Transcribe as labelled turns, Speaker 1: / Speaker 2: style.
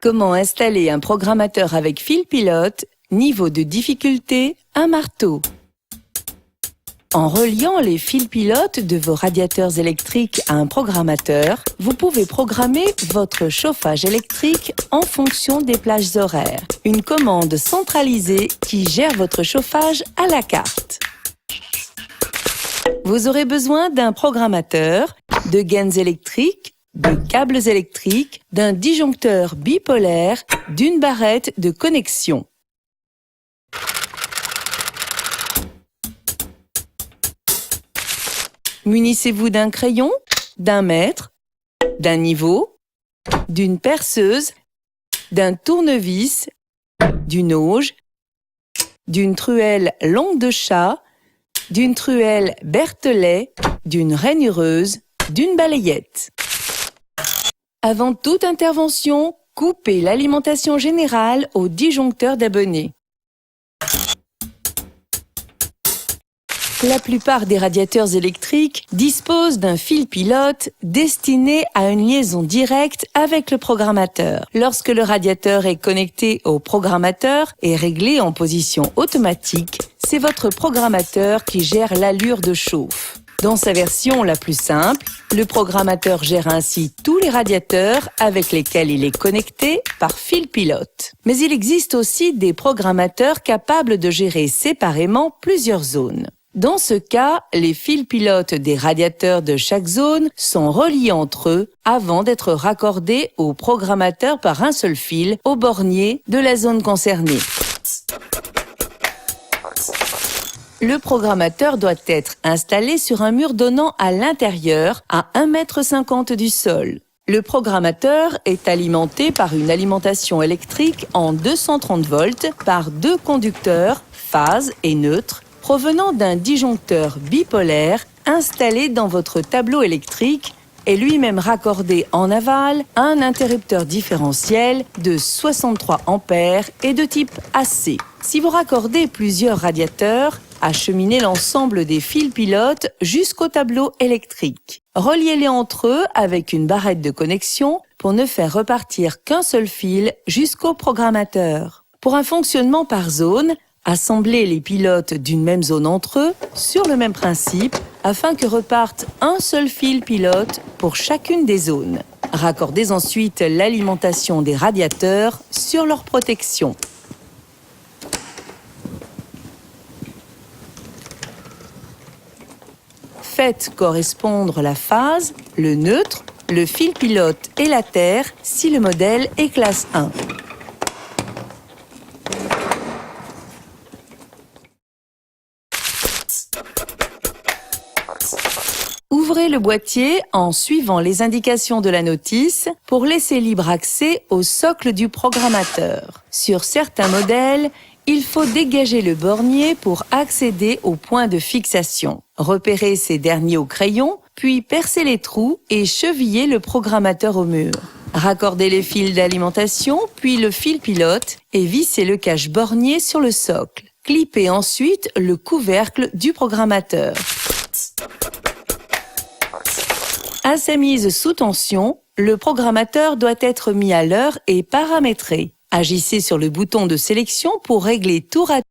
Speaker 1: Comment installer un programmateur avec fil pilote, niveau de difficulté, un marteau. En reliant les fils pilotes de vos radiateurs électriques à un programmateur, vous pouvez programmer votre chauffage électrique en fonction des plages horaires. Une commande centralisée qui gère votre chauffage à la carte. Vous aurez besoin d'un programmateur, de gaines électriques, de câbles électriques, d'un disjoncteur bipolaire, d'une barrette de connexion. Munissez-vous d'un crayon, d'un mètre, d'un niveau, d'une perceuse, d'un tournevis, d'une auge, d'une truelle longue de chat, d'une truelle Berthollet, d'une rainureuse, d'une balayette. Avant toute intervention, coupez l'alimentation générale au disjoncteur d'abonnés. La plupart des radiateurs électriques disposent d'un fil pilote destiné à une liaison directe avec le programmateur. Lorsque le radiateur est connecté au programmateur et réglé en position automatique, c'est votre programmateur qui gère l'allure de chauffe. Dans sa version la plus simple, le programmateur gère ainsi tous les radiateurs avec lesquels il est connecté par fil pilote. Mais il existe aussi des programmateurs capables de gérer séparément plusieurs zones. Dans ce cas, les fils pilotes des radiateurs de chaque zone sont reliés entre eux avant d'être raccordés au programmateur par un seul fil au bornier de la zone concernée. Le programmateur doit être installé sur un mur donnant à l'intérieur à 1,50 m du sol. Le programmateur est alimenté par une alimentation électrique en 230 volts par deux conducteurs, phase et neutre, provenant d'un disjoncteur bipolaire installé dans votre tableau électrique et lui-même raccordé en aval à un interrupteur différentiel de 63 ampères et de type AC. Si vous raccordez plusieurs radiateurs, acheminez l'ensemble des fils pilotes jusqu'au tableau électrique. Reliez-les entre eux avec une barrette de connexion pour ne faire repartir qu'un seul fil jusqu'au programmateur. Pour un fonctionnement par zone, assemblez les pilotes d'une même zone entre eux sur le même principe afin que reparte un seul fil pilote pour chacune des zones. Raccordez ensuite l'alimentation des radiateurs sur leur protection. Faites correspondre la phase, le neutre, le fil pilote et la terre si le modèle est classe 1. Ouvrez le boîtier en suivant les indications de la notice pour laisser libre accès au socle du programmateur. Sur certains modèles, il faut dégager le bornier pour accéder au point de fixation. Repérez ces derniers au crayon, puis percez les trous et chevillez le programmateur au mur. Raccordez les fils d'alimentation, puis le fil pilote et vissez le cache bornier sur le socle. Clipez ensuite le couvercle du programmateur. À sa mise sous tension, le programmateur doit être mis à l'heure et paramétré. Agissez sur le bouton de sélection pour régler tour à tour